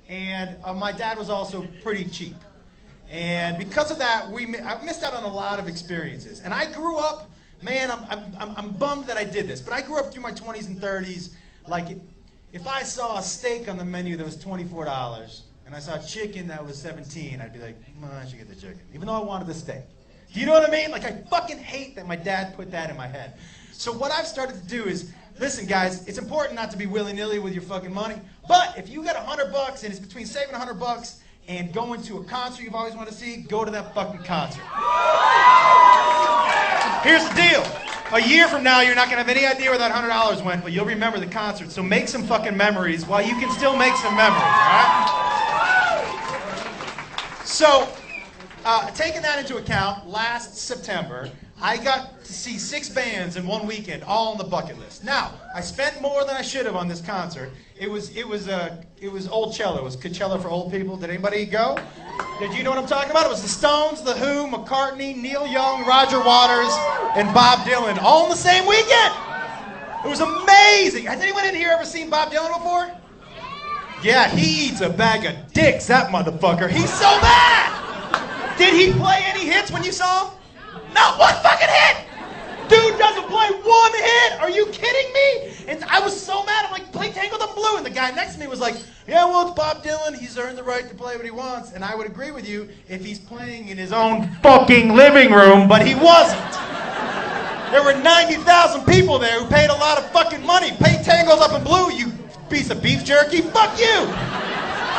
and my dad was also pretty cheap. And because of that, I missed out on a lot of experiences. And I grew up, man, I'm bummed that I did this, but I grew up through my 20s and 30s. Like, if I saw a steak on the menu that was $24, and I saw chicken that was $17, I'd be like, I should get the chicken, even though I wanted the steak. Do you know what I mean? Like, I fucking hate that my dad put that in my head. So what I've started to do is, listen, guys, it's important not to be willy-nilly with your fucking money, but if you got $100 and it's between saving $100 and going to a concert you've always wanted to see, go to that fucking concert. Here's the deal. A year from now, you're not going to have any idea where that $100 went, but you'll remember the concert. So make some fucking memories while you can still make some memories, all right? So, taking that into account, last September, I got to see 6 bands in one weekend, all on the bucket list. Now, I spent more than I should have on this concert. It was old cello. It was Coachella for old people. Did anybody go? Did you know what I'm talking about? It was the Stones, The Who, McCartney, Neil Young, Roger Waters, and Bob Dylan, all in the same weekend. It was amazing. Has anyone in here ever seen Bob Dylan before? Yeah, he eats a bag of dicks, that motherfucker. He's so bad. Did he play any hits when you saw him? Not one fucking hit! Dude doesn't play one hit! Are you kidding me? And I was so mad. I'm like, play Tangled Up in Blue. And the guy next to me was like, yeah, well, it's Bob Dylan. He's earned the right to play what he wants. And I would agree with you if he's playing in his own fucking living room, but he wasn't. There were 90,000 people there who paid a lot of fucking money. Pay Tangled Up in Blue, you piece of beef jerky. Fuck you!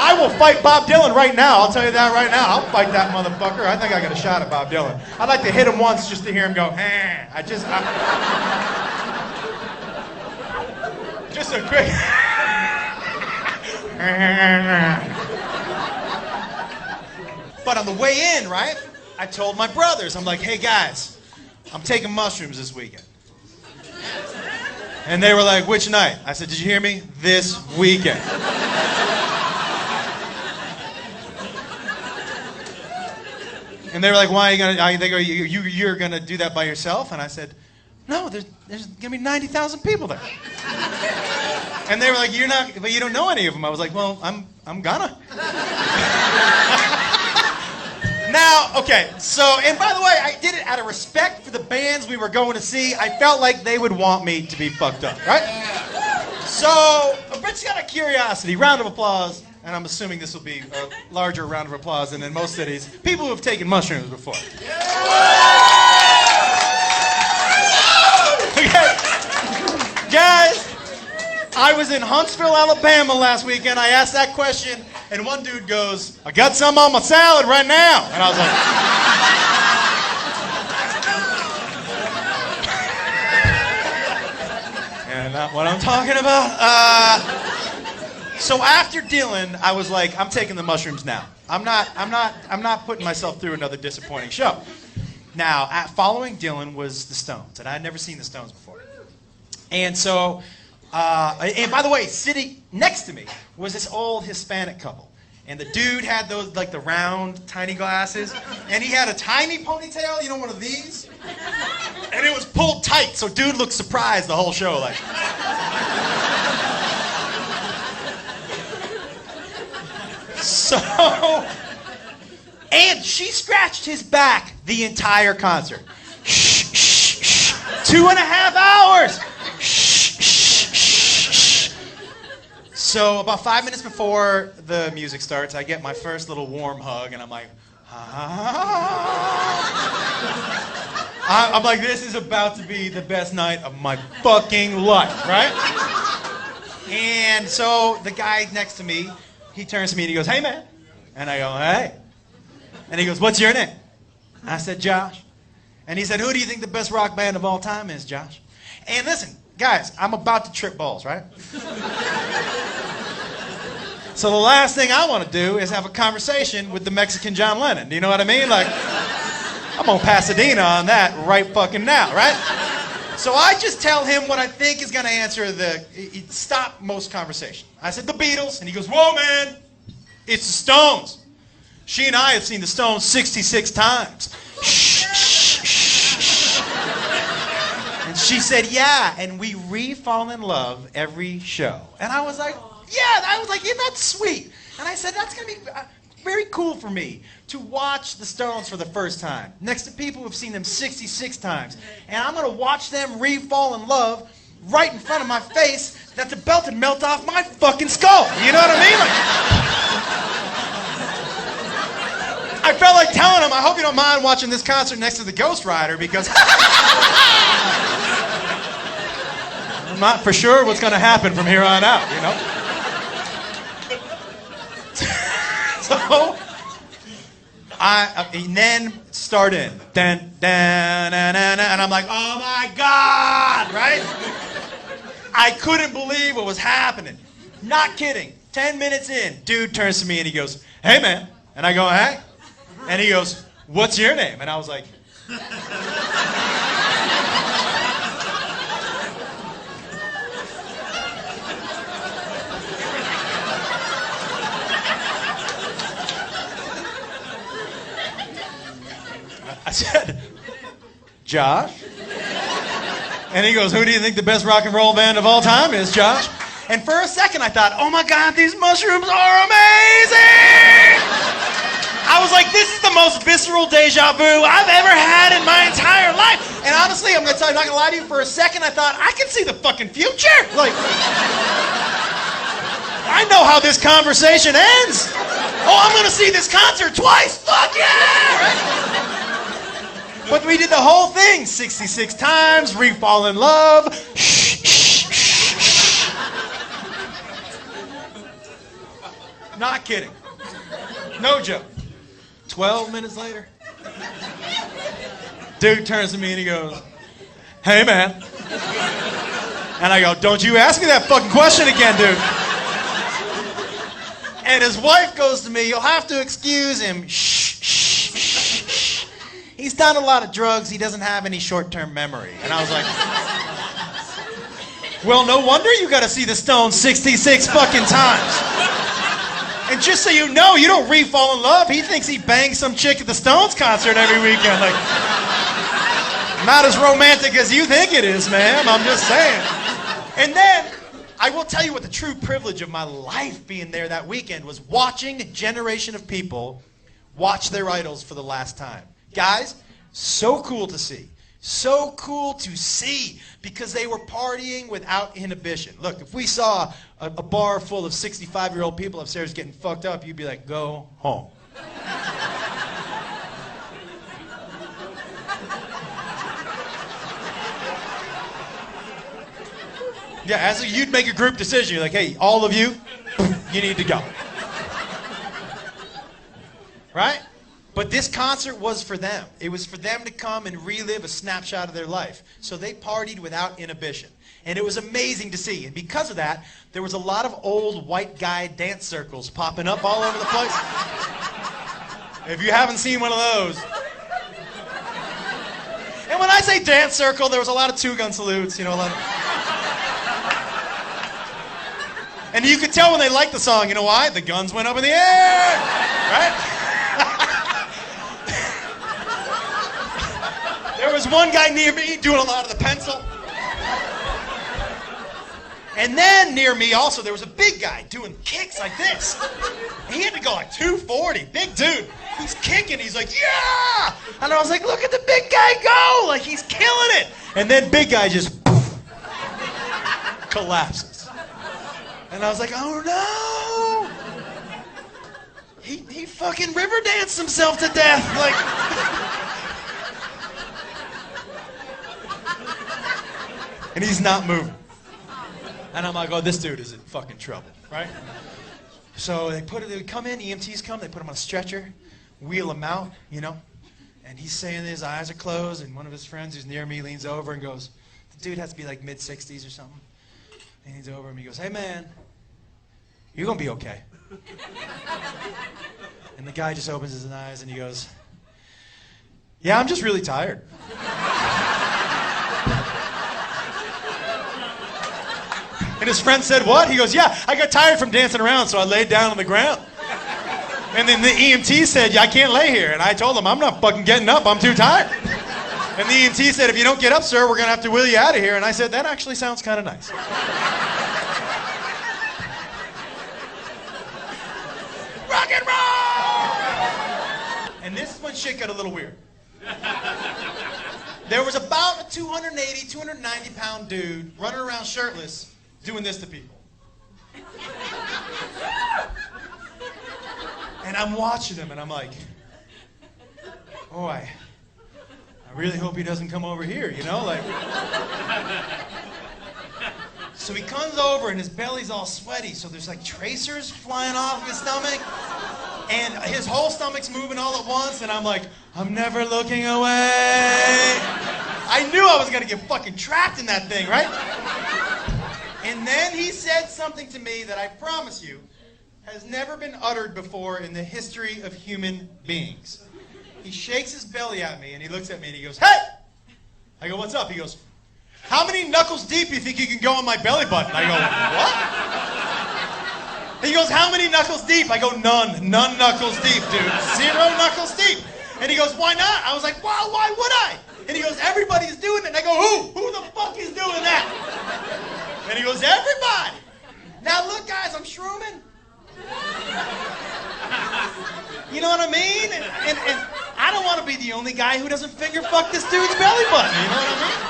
I will fight Bob Dylan right now. I'll tell you that right now. I'll fight that motherfucker. I think I got a shot at Bob Dylan. I'd like to hit him once just to hear him go, just a quick... But on the way in, right, I told my brothers, I'm like, hey guys, I'm taking mushrooms this weekend. And they were like, which night? I said, did you hear me? This weekend. And they were like, why are you gonna? They go, you're gonna do that by yourself? And I said, no, there's gonna be 90,000 people there. And they were like, you're not, but you don't know any of them. I was like, well, I'm gonna. Now, okay, so, and by the way, I did it out of respect for the bands we were going to see. I felt like they would want me to be fucked up, right? So, Brett's got a curiosity. Round of applause. And I'm assuming this will be a larger round of applause than in most cities. People who have taken mushrooms before. Okay. Guys, I was in Huntsville, Alabama last weekend. I asked that question, and one dude goes, I got some on my salad right now. And I was like, yeah, not what I'm talking about. So after Dylan, I was like, I'm taking the mushrooms now. I'm not putting myself through another disappointing show. Now, following Dylan was the Stones, and I had never seen the Stones before. And so, and by the way, sitting next to me was this old Hispanic couple. And the dude had those, like the round, tiny glasses, and he had a tiny ponytail, you know, one of these? And it was pulled tight, so dude looked surprised the whole show, like. So, and she scratched his back the entire concert. Shh, shh, shh. 2.5 hours. Shh, shh, shh, shh. So about 5 minutes before the music starts, I get my first little warm hug, and I'm like, I'm like, this is about to be the best night of my fucking life, right? And so the guy next to me, he turns to me and he goes, hey, man. And I go, hey. And he goes, what's your name? I said, Josh. And he said, who do you think the best rock band of all time is, Josh? And listen, guys, I'm about to trip balls, right? So the last thing I want to do is have a conversation with the Mexican John Lennon. Do you know what I mean? Like, I'm on Pasadena on that right fucking now, right? So I just tell him what I think is going to answer stop most conversation. I said, the Beatles. And he goes, whoa, man, it's the Stones. She and I have seen the Stones 66 times. Shh, shh, shh, shh. And she said, yeah, and we re-fall in love every show. And I was like, yeah, that's sweet. And I said, that's going to be very cool for me to watch the Stones for the first time, next to people who've seen them 66 times. And I'm going to watch them re-fall in love right in front of my face that the belt would melt off my fucking skull. You know what I mean? I felt like telling him, I hope you don't mind watching this concert next to the Ghost Rider, because I'm not for sure what's going to happen from here on out, you know? So, and then start in. Dun, dun, dun, dun, dun, and I'm like, oh my God, right? I couldn't believe what was happening. Not kidding. 10 minutes in, dude turns to me and he goes, hey man. And I go, hey? And he goes, what's your name? And I was like, I said, Josh? And he goes, who do you think the best rock and roll band of all time is, Josh? And for a second I thought, oh my God, these mushrooms are amazing! I was like, this is the most visceral deja vu I've ever had in my entire life. And honestly, I'm not gonna lie to you, for a second I thought, I can see the fucking future. Like, I know how this conversation ends. Oh, I'm gonna see this concert twice. Fuck yeah! Right? But we did the whole thing 66 times, re-fall in love. Shh, shh, shh, shh. Not kidding. No joke. 12 minutes later, dude turns to me and he goes, hey man. And I go, don't you ask me that fucking question again, dude. And his wife goes to me, you'll have to excuse him. Shh, shh, shh, shh. He's done a lot of drugs, he doesn't have any short-term memory. And I was like, well, no wonder you gotta see the Stones 66 fucking times. And just so you know, you don't re-fall in love. He thinks he bangs some chick at the Stones concert every weekend. Like, not as romantic as you think it is, ma'am. I'm just saying. And then, I will tell you what the true privilege of my life being there that weekend was, watching a generation of people watch their idols for the last time. Guys, so cool to see. So cool to see, because they were partying without inhibition. Look, if we saw a bar full of 65-year-old people upstairs getting fucked up, you'd be like, go home. Yeah, you'd make a group decision. You're like, hey, all of you, you need to go. Right? But this concert was for them. It was for them to come and relive a snapshot of their life. So they partied without inhibition. And it was amazing to see. And because of that, there was a lot of old white guy dance circles popping up all over the place. If you haven't seen one of those. And when I say dance circle, there was a lot of two-gun salutes, you know, a lot of... And you could tell when they liked the song, you know why? The guns went up in the air, right? There was one guy near me doing a lot of the pencil. And then near me also, there was a big guy doing kicks like this. And he had to go like 240, big dude. He's kicking, he's like, yeah! And I was like, look at the big guy go! Like, he's killing it! And then big guy just collapses. And I was like, oh no! He fucking river danced himself to death. Like... And he's not moving. And I'm like, oh, this dude is in fucking trouble, right? So they come in, EMTs come, they put him on a stretcher, wheel him out, you know, and he's saying his eyes are closed, and one of his friends who's near me leans over and goes, the dude has to be like mid-60s or something. And he leans over and he goes, hey man, you're gonna be okay. And the guy just opens his eyes and he goes, yeah, I'm just really tired. And his friend said, what? He goes, yeah, I got tired from dancing around, so I laid down on the ground. And then the EMT said, yeah, I can't lay here. And I told him, I'm not fucking getting up, I'm too tired. And the EMT said, if you don't get up, sir, we're gonna have to wheel you out of here. And I said, that actually sounds kind of nice. this is when shit got a little weird. There was about a 280, 290 pound dude running around shirtless doing this to people. And I'm watching him and I'm like, oh, I really hope he doesn't come over here, you know? Like. So he comes over and his belly's all sweaty, so there's like tracers flying off of his stomach. And his whole stomach's moving all at once, and I'm like, I'm never looking away. I knew I was gonna get fucking trapped in that thing, right? And then he said something to me that I promise you has never been uttered before in the history of human beings. He shakes his belly at me, and he looks at me, and he goes, hey! I go, what's up? He goes, how many knuckles deep do you think you can go on my belly button? I go, what? He goes, how many knuckles deep? I go, none. None knuckles deep, dude. 0 knuckles deep. And he goes, why not? I was like, well, why would I? And he goes, everybody's doing it. And I go, who? Who the fuck is doing that? And he goes, everybody. Now look, guys, I'm shrooming. You know what I mean? And I don't want to be the only guy who doesn't finger fuck this dude's belly button. You know what I mean?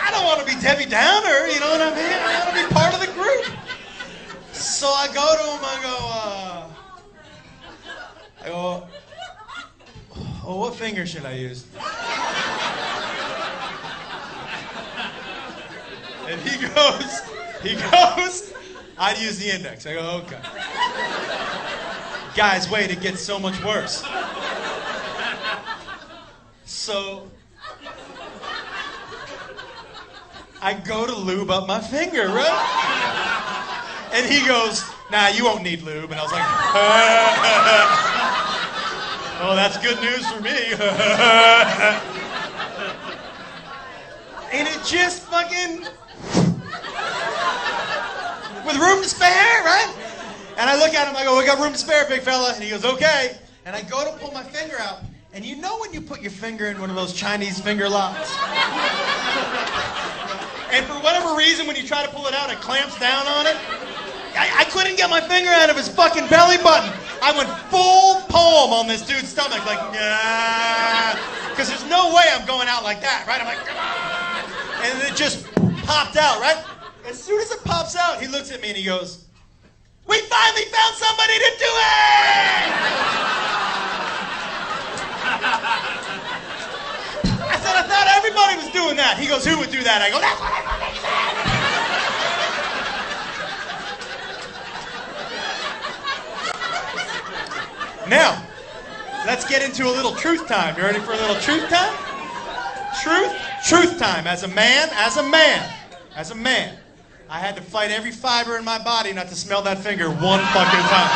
I don't want to be Debbie Downer. You know what I mean? I want to be part of the group. So I go to him, I go, oh, what finger should I use? And he goes, I'd use the index. I go, okay. Guys, wait, it gets so much worse. So I go to lube up my finger, right? And he goes, nah, you won't need lube. And I was like, oh, that's good news for me. And it just fucking, with room to spare, right? And I look at him, I go, we got room to spare, big fella. And he goes, okay. And I go to pull my finger out. And you know when you put your finger in one of those Chinese finger locks? And for whatever reason, when you try to pull it out, it clamps down on it. I couldn't get my finger out of his fucking belly button. I went full palm on this dude's stomach, like, nah. Because there's no way I'm going out like that, right? I'm like, come on. And it just popped out, right? As soon as it pops out, he looks at me and he goes, we finally found somebody to do it! I said, I thought everybody was doing that. He goes, who would do that? I go, that's what I fucking said! Now, let's get into a little truth time. You ready for a little truth time? Truth time. As a man, I had to fight every fiber in my body not to smell that finger one fucking time.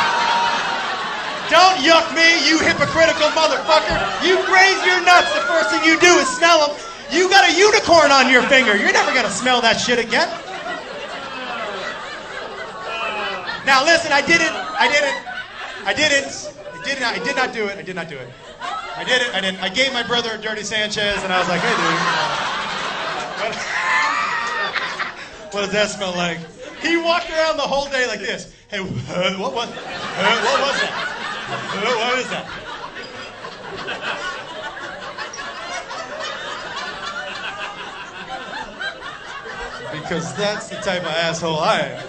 Don't yuck me, you hypocritical motherfucker. You graze your nuts, the first thing you do is smell them. You got a unicorn on your finger. You're never gonna smell that shit again. Now listen, I did not do it. I didn't. I gave my brother a Dirty Sanchez, and I was like, hey, dude, what does that smell like? He walked around the whole day like this. Hey, what was that? What is that? Because that's the type of asshole I am.